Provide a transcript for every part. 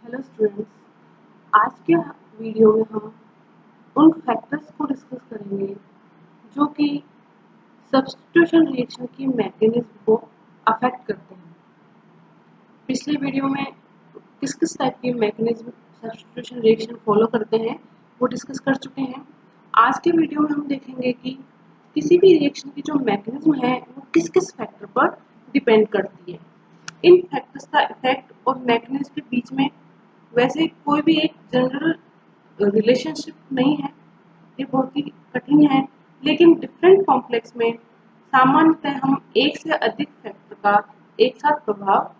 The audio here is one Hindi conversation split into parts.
हेलो स्टूडेंट्स, आज के वीडियो में हम उन फैक्टर्स को डिस्कस करेंगे जो कि सब्स्टिट्यूशन रिएक्शन की मैकेनिज्म को अफेक्ट करते हैं। पिछले वीडियो में किस किस टाइप की मैकेनिज्म सब्स्टिट्यूशन रिएक्शन फॉलो करते हैं वो डिस्कस कर चुके हैं। आज के वीडियो में हम देखेंगे कि किसी भी रिएक्शन की जो मैकेनिज्म है वो किस किस फैक्टर पर डिपेंड करती है। इन फैक्टर्स का इफेक्ट और मैकेनिज्म के बीच में वैसे कोई भी एक जनरल रिलेशनशिप नहीं है, ये बहुत ही कठिन है, लेकिन डिफरेंट कॉम्प्लेक्स में सामान्यतः हम एक से अधिक फैक्टर का एक साथ प्रभाव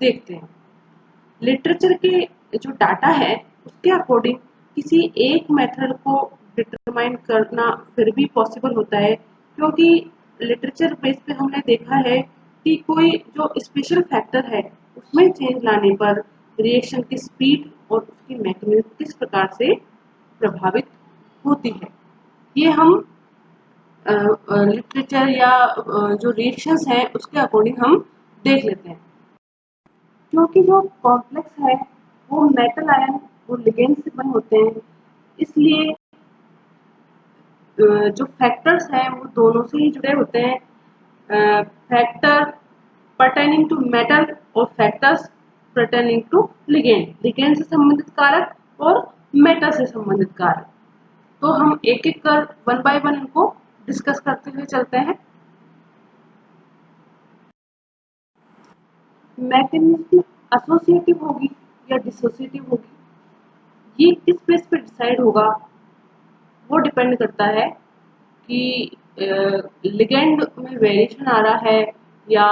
देखते हैं। लिटरेचर के जो डाटा है उसके अकॉर्डिंग किसी एक मेथड को डिटरमाइन करना फिर भी पॉसिबल होता है, क्योंकि लिटरेचर बेस पे हमने देखा है कि कोई जो स्पेशल फैक्टर है उसमें चेंज लाने पर रिएक्शन की स्पीड और उसकी मैकेनिज्म किस प्रकार से प्रभावित होती है। ये हम लिटरेचर या जो रिएक्शंस हैं उसके अकॉर्डिंग हम देख लेते हैं। क्योंकि जो कॉम्प्लेक्स है वो मेटल आयन और लिगेंड से बने होते हैं, इसलिए जो फैक्टर्स हैं वो दोनों से ही जुड़े होते हैं। फैक्टर पर्टेनिंग टू मेटल और factors pertaining to ligand, ligand से संबंधित कारक और मेटल से संबंधित कारक। तो हम एक एक कर वन बाय वन इनको डिस्कस करते हुए चलते हैं। मैकेनिज्म एसोसिएटिव होगी या डिसोसिएटिव होगी, ये किस बेस पे डिसाइड होगा वो डिपेंड करता है कि लिगेंड में वेरिएशन आ रहा है या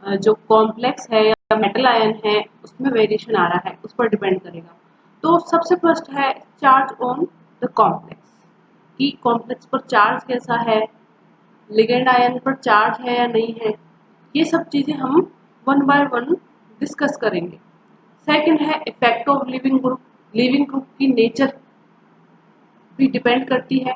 जो कॉम्प्लेक्स है या मेटल आयन है उसमें वेरिएशन आ रहा है, उस पर डिपेंड करेगा। तो सबसे फर्स्ट है चार्ज ऑन द कॉम्प्लेक्स, कि कॉम्प्लेक्स पर चार्ज कैसा है, लिगेंड आयन पर चार्ज है या नहीं है। ये सब चीजें हम वन बाय वन डिस्कस करेंगे। सेकंड है effect of leaving group, leaving group की नेचर भी डिपेंड करती है।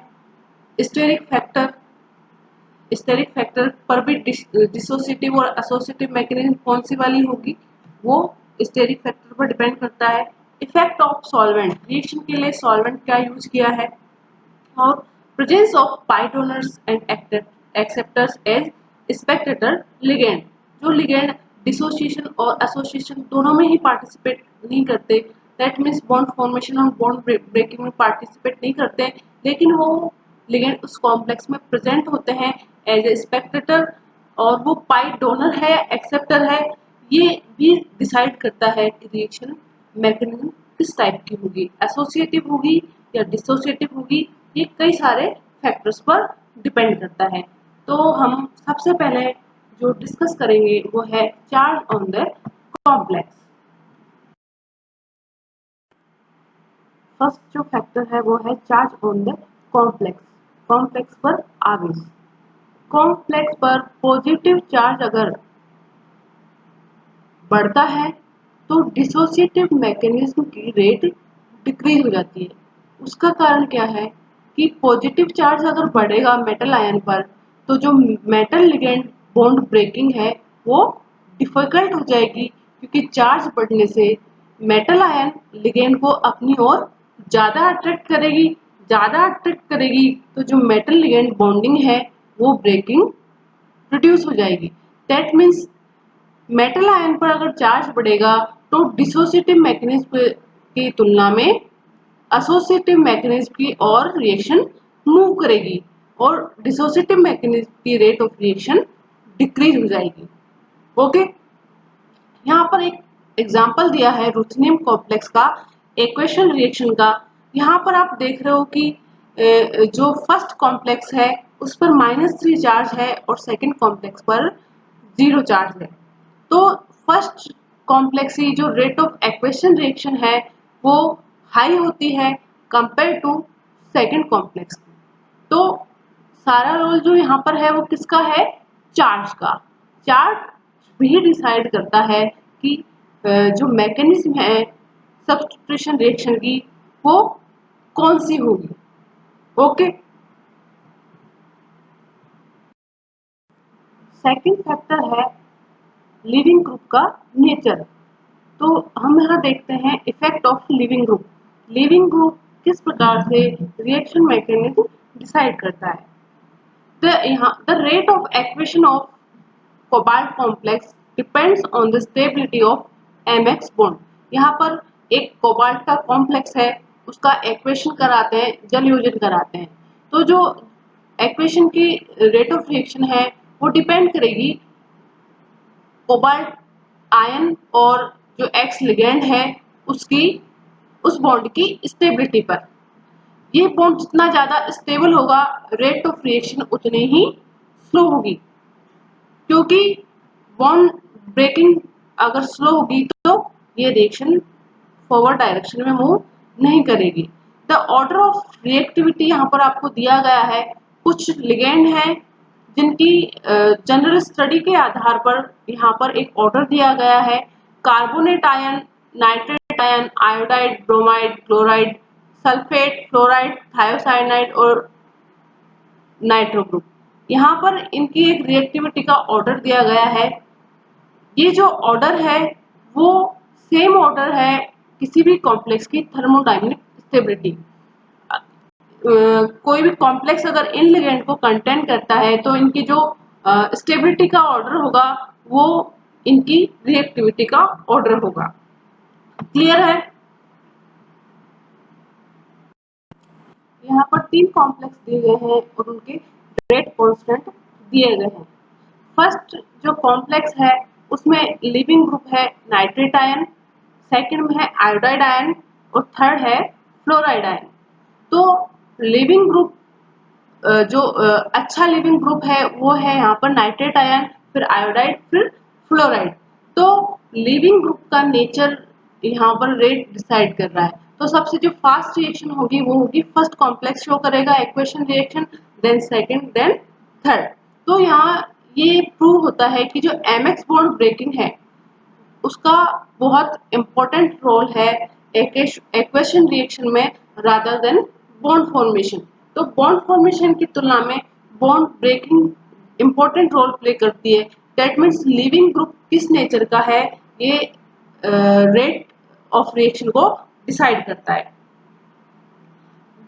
स्टेरिक फैक्टर पर भी डिसोसिएटिव और एसोसिएटिव मैकेनिज्म कौन सी वाली होगी वो स्टेरिक फैक्टर पर डिपेंड करता है। इफेक्ट ऑफ सॉल्वेंट, रिएक्शन के लिए सॉल्वेंट क्या यूज किया है, और presence of pi donors and acceptors as spectator ligand, जो लिगेंड डिसोसिएशन और एसोसिएशन दोनों में ही पार्टिसिपेट नहीं करते, दैट मीन्स बॉन्ड फॉर्मेशन और बॉन्ड ब्रेकिंग में पार्टिसिपेट नहीं करते, लेकिन वो लिगेंड उस कॉम्प्लेक्स में प्रेजेंट होते हैं एज ए स्पेक्टेटर, और वो पाई डोनर है एक्सेप्टर है। ये भी डिसाइड करता है कि रिएक्शन मैकेनिज्म किस टाइप की होगी, एसोसिएटिव होगी या डिसोसिएटिव होगी। ये कई सारे फैक्टर्स पर डिपेंड करता है। तो हम सबसे पहले जो डिस्कस करेंगे वो है charge on the complex. First जो फैक्टर है वो है charge on the complex, complex पर आवेश। कॉम्प्लेक्स पर पॉजिटिव चार्ज अगर बढ़ता है तो डिसोसिएटिव मैकेनिज्म की रेट डिक्रीज हो जाती है। उसका कारण क्या है कि पॉजिटिव चार्ज अगर बढ़ेगा मेटल आयन पर तो जो मेटल लिगेंड बॉन्ड ब्रेकिंग है वो डिफिकल्ट हो जाएगी, क्योंकि चार्ज बढ़ने से मेटल आयन लिगेंड को अपनी ओर ज्यादा अट्रैक्ट करेगी तो जो मेटल लिगेंड बॉन्डिंग है वो ब्रेकिंग रिड्यूस हो जाएगी। दैट मीन्स मेटल आयन पर अगर चार्ज बढ़ेगा तो डिसोसिएटिव मैकेनिज्म की तुलना में एसोसिएटिव मैकेनिज्म की और रिएक्शन मूव करेगी और डिसोसिएटिव मैकेनिज्म की रेट ऑफ रिएक्शन डिक्रीज हो जाएगी। ओके, यहाँ पर एक एग्जांपल दिया है रुथेनियम कॉम्प्लेक्स का एक्वेशन रिएक्शन का। यहाँ पर आप देख रहे हो कि जो फर्स्ट कॉम्प्लेक्स है उस पर -3 चार्ज है और सेकंड कॉम्प्लेक्स पर 0 चार्ज है। तो फर्स्ट कॉम्प्लेक्स की जो रेट ऑफ एक्वेशन रिएक्शन है वो हाई होती है कंपेयर टू सेकंड कॉम्प्लेक्स की। तो सारा रोल जो यहाँ पर है वो किसका है, चार्ज का। चार्ज भी डिसाइड करता है कि जो मैकेनिज्म है सब्स्टिट्यूशन रिएक्शन की वो कौन सी होगी। ओके, सेकंड फैक्टर है लिविंग ग्रुप का नेचर। तो हम यहाँ देखते हैं effect of leaving group. Living group किस प्रकार से रिएक्शन मैकेनिज्म डिसाइड करता है। The rate of equation of cobalt complex depends on the stability of MX bond. यहाँ पर एक कोबाल्ट का कॉम्प्लेक्स है, उसका एक्वेशन कराते हैं, जल योजन कराते हैं, तो जो एक्वेशन की रेट ऑफ रिएक्शन है वो डिपेंड करेगी कोबाल्ट आयन और जो एक्स लिगेंड है उसकी उस बॉन्ड की स्टेबिलिटी पर। ये बॉन्ड जितना ज्यादा स्टेबल होगा रेट ऑफ रिएक्शन उतनी ही स्लो होगी, क्योंकि बॉन्ड ब्रेकिंग अगर स्लो होगी तो ये रिएक्शन फॉरवर्ड डायरेक्शन में मूव नहीं करेगी। द ऑर्डर ऑफ रिएक्टिविटी यहाँ पर आपको दिया गया है। कुछ लिगेंड हैं जिनकी जनरल स्टडी के आधार पर यहाँ पर एक ऑर्डर दिया गया है। Carbonate ion, nitrate ion, iodide, bromide, chloride, sulphate, fluoride, thiocyanide और नाइट्रो ग्रुप। यहाँ पर इनकी एक रिएक्टिविटी का ऑर्डर दिया गया है। ये जो ऑर्डर है वो सेम ऑर्डर है किसी भी कॉम्प्लेक्स की थर्मोडायनेमिक स्टेबिलिटी। कोई भी कॉम्प्लेक्स अगर इन लिगेंड को कंटेन करता है तो इनकी जो स्टेबिलिटी का ऑर्डर होगा वो इनकी रिएक्टिविटी का ऑर्डर होगा। क्लियर है? यहाँ पर 3 कॉम्प्लेक्स दिए गए हैं और उनके रेट कांस्टेंट दिए गए हैं। फर्स्ट जो कॉम्प्लेक्स है उसमें लिविंग ग्रुप है नाइट्रेट आयन, सेकंड में है आयोडाइड आयन और थर्ड है फ्लोराइड आयन। तो लिविंग ग्रुप जो अच्छा लिविंग ग्रुप है वो है यहाँ पर नाइट्रेट आयन, फिर आयोडाइड, फिर फ्लोराइड। तो लिविंग ग्रुप का नेचर यहाँ पर रेट डिसाइड कर रहा है। तो सबसे जो फास्ट रिएक्शन होगी वो होगी फर्स्ट कॉम्प्लेक्स शो करेगा equation reaction, then second, then third. तो यहाँ ये प्रूव होता है कि जो एमएक्स बॉन्ड ब्रेकिंग है उसका बहुत इंपॉर्टेंट रोल है इक्वेशन रिएक्शन में रादर देन बॉन्ड फॉर्मेशन। तो बॉन्ड फॉर्मेशन की तुलना में bond breaking important role play करती है। दैट मीन्स लिविंग ग्रुप किस नेचर का है ये रेट ऑफ रिएक्शन को डिसाइड करता है।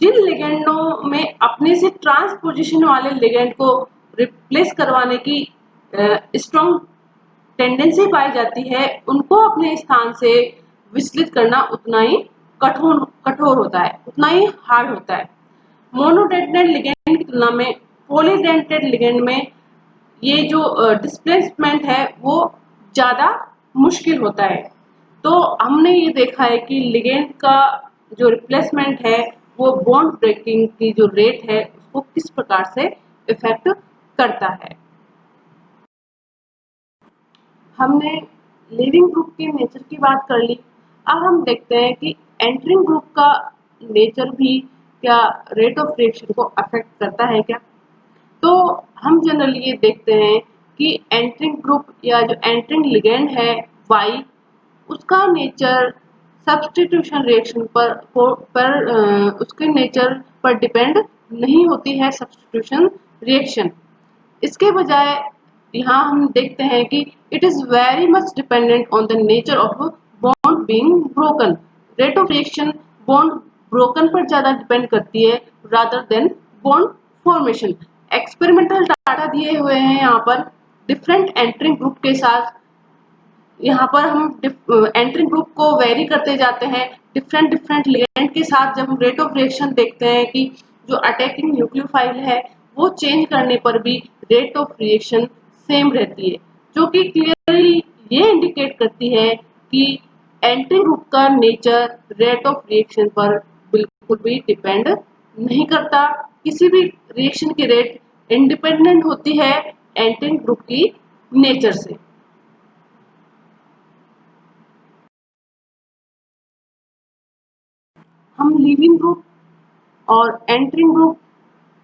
जिन लिगेंडों में अपने से ट्रांसपोजिशन वाले लिगेंड को रिप्लेस करवाने की स्ट्रॉन्ग टेंडेंसी पाई जाती है उनको अपने स्थान से विचलित करना उतना ही कठोर होता है, उतना ही हार्ड होता है। मोनोडेंटेड लिगेंड की तुलना में पॉलीडेंटेड लिगेंड में ये जो डिस्प्लेसमेंट है वो ज्यादा मुश्किल होता है। तो हमने ये देखा है कि लिगेंड का जो रिप्लेसमेंट है वो बॉन्ड ब्रेकिंग की जो रेट है उसको किस प्रकार से इफेक्ट करता है। हमने लिविंग ग्रुप के नेचर की बात कर ली। अब हम देखते हैं कि एंटरिंग ग्रुप का नेचर भी क्या रेट ऑफ रिएक्शन को अफेक्ट करता है क्या। तो हम जनरली ये देखते हैं कि एंटरिंग ग्रुप या जो एंटरिंग लिगेंड है वाई, उसका नेचर सब्स्टिट्यूशन रिएक्शन उसके नेचर पर डिपेंड नहीं होती है सब्स्टिट्यूशन रिएक्शन। इसके बजाय यहाँ हम देखते हैं कि it is very much dependent on the nature of bond being broken. Rate of reaction bond broken पर ज्यादा डिपेंड करती है rather than bond formation. Experimental data दिए हुए हैं यहाँ पर डिफरेंट एंटरिंग ग्रुप के साथ। यहाँ पर हम एंटरिंग ग्रुप को वेरी करते जाते हैं डिफरेंट लिगेंड के साथ। जब हम रेट ऑफ रिएक्शन देखते हैं कि जो अटैकिंग न्यूक्लियोफाइल है वो चेंज करने पर भी रेट ऑफ रिएक्शन सेम रहती है, जो कि क्लियरली ये इंडिकेट करती है कि एंटरिंग ग्रुप का नेचर रेट ऑफ रिएक्शन पर बिल्कुल भी डिपेंड नहीं करता। किसी भी रिएक्शन की रेट इंडिपेंडेंट होती है एंटरिंग ग्रुप की नेचर से। हम लिविंग ग्रुप और एंटरिंग ग्रुप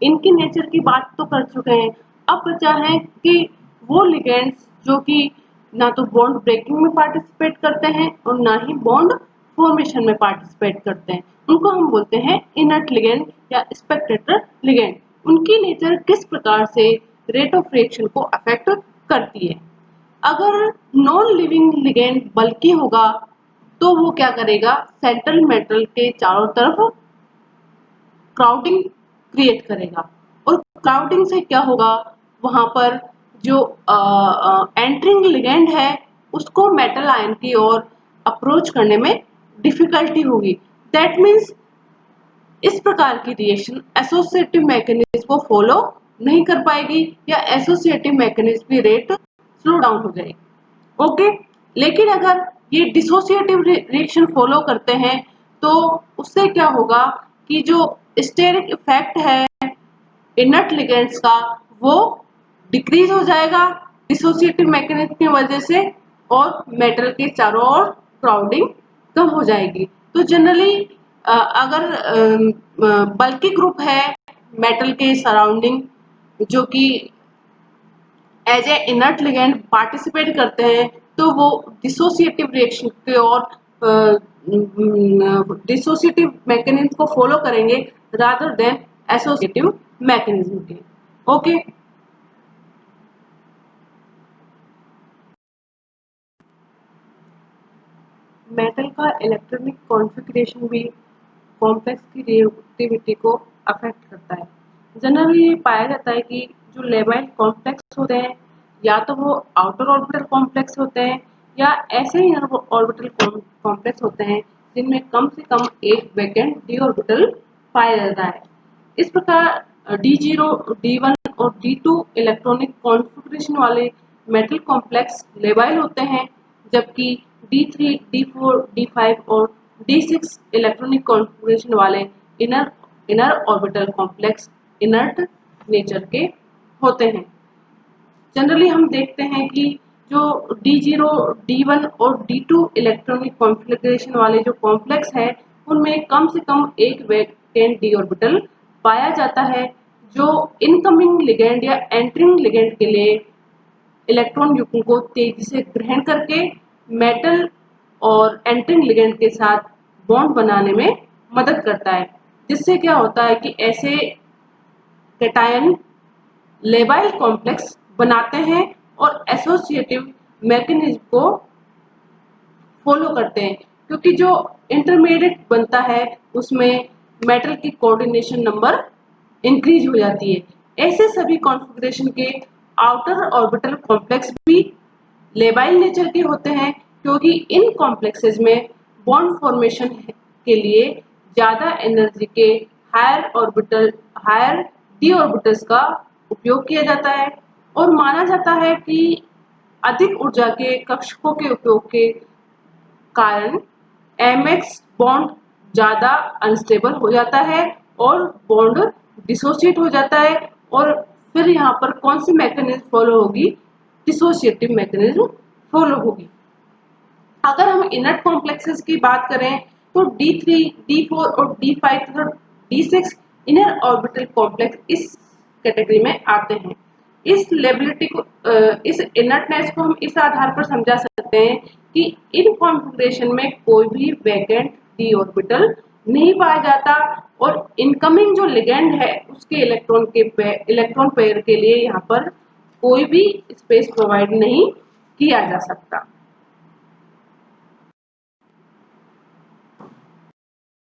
इनकी नेचर की बात तो कर चुके हैं। अब बचा है कि वो लिगेंड्स जो कि ना तो बॉन्ड ब्रेकिंग में पार्टिसिपेट करते हैं और ना ही बॉन्ड फॉर्मेशन में पार्टिसिपेट करते हैं, उनको हम बोलते हैं इनर्ट लिगेंड या स्पेक्टेटर लिगेंड। उनकी नेचर किस प्रकार से रेट ऑफ रिएक्शन को अफेक्ट करती है। अगर नॉन लिविंग लिगेंड बल्कि होगा तो वो क्या करेगा, सेंट्रल मेटल के चारों तरफ क्राउडिंग क्रिएट करेगा। और क्राउडिंग से क्या होगा, वहां पर जो एंटरिंग लिगेंड है उसको मेटल आयन की ओर अप्रोच करने में डिफिकल्टी होगी। दैट मीन्स इस प्रकार की रिएक्शन एसोसिएटिव मैकेनिज्म को फॉलो नहीं कर पाएगी या एसोसिएटिव मैकेनिज्म की रेट स्लो डाउन हो जाएगी। ओके, लेकिन अगर ये डिसोसिएटिव रिएक्शन फॉलो करते हैं तो उससे क्या होगा कि जो स्टेरिक इफेक्ट है इनर्ट लिगेंड्स का वो डिक्रीज हो जाएगा डिसोसिएटिव मैकेनिज्म की वजह से, और मेटल के चारों ओर क्राउडिंग कम हो जाएगी। तो जनरली अगर बल्कि ग्रुप है मेटल के सराउंडिंग जो कि as a inert ligand participate करते हैं, तो वो डिसोसिएटिव रिएक्शन की ओर डिसोसिएटिव मैकेनिज्म को फॉलो करेंगे रादर देन एसोसिएटिव मैकेनिज्म के। ओके, मेटल का इलेक्ट्रॉनिक कॉन्फ़िगरेशन भी कॉम्प्लेक्स की रिएक्टिविटी को अफेक्ट करता है। जनरली ये पाया जाता है कि जो लेबाइल कॉम्प्लेक्स होते हैं या तो वो आउटर ऑर्बिटल कॉम्प्लेक्स होते हैं या ऐसे ही ऑर्बिटल कॉम्प्लेक्स होते हैं जिनमें कम से कम एक वैकेंट डी ऑर्बिटल पाया जाता है। इस प्रकार D0, D1 और D2 इलेक्ट्रॉनिक कॉन्फ़िगरेशन वाले मेटल कॉम्प्लेक्स लेबाइल होते हैं, जबकि D3, D4, D5 और D6 इलेक्ट्रॉनिक कॉन्फ़िगरेशन वाले inner orbital complex inert nature के होते हैं। जनरली हम देखते हैं कि जो D0, D1 और D2 इलेक्ट्रॉनिक कॉन्फ़िगरेशन वाले जो कॉम्प्लेक्स है उनमें कम से कम एक वैकेंट डी ऑर्बिटल पाया जाता है, जो इनकमिंग लिगेंड या एंटरिंग लिगेंड के लिए इलेक्ट्रॉन युग्म को तेजी से ग्रहण करके मेटल और एंटरिंग लिगेंड के साथ बॉन्ड बनाने में मदद करता है। जिससे क्या होता है कि ऐसे कैटायन लेबाइल कॉम्प्लेक्स बनाते हैं और एसोसिएटिव मैकेनिज्म को फॉलो करते हैं, क्योंकि जो इंटरमीडिएट बनता है उसमें मेटल की कोऑर्डिनेशन नंबर इंक्रीज हो जाती है। ऐसे सभी कॉन्फ़िगरेशन के आउटर ऑर्बिटल कॉम्प्लेक्स भी लेबाइल नेचर के होते हैं, क्योंकि इन कॉम्प्लेक्सेस में बॉन्ड फॉर्मेशन के लिए ज्यादा एनर्जी के हायर डी ऑर्बिटल्स का उपयोग किया जाता है, और माना जाता है कि अधिक ऊर्जा के कक्षकों के उपयोग के कारण mx बॉन्ड ज्यादा अनस्टेबल हो जाता है और बॉन्ड डिसोसिएट हो जाता है, और फिर यहाँ पर कौन सी मैकेनिज्म फॉलो होगी, डिसोसिएटिव मैकेनिज्म फॉलो होगी। अगर हम इनर्ट कॉम्प्लेक्सेस की बात करें तो D3, D4 और D5 तथा D6 इनर ऑर्बिटल कॉम्प्लेक्स इस कैटेगरी में आते हैं। इस लेबिलिटी को इस इनर्टनेस को हम इस आधार पर समझा सकते हैं कि इन कॉन्फ़िगरेशन में कोई भी वैकेंट डी ऑर्बिटल नहीं पाया जाता, और इनकमिंग जो लिगेंड है उसके इलेक्ट्रॉन पेयर के लिए यहाँ पर कोई भी स्पेस प्रोवाइड नहीं किया जा सकता।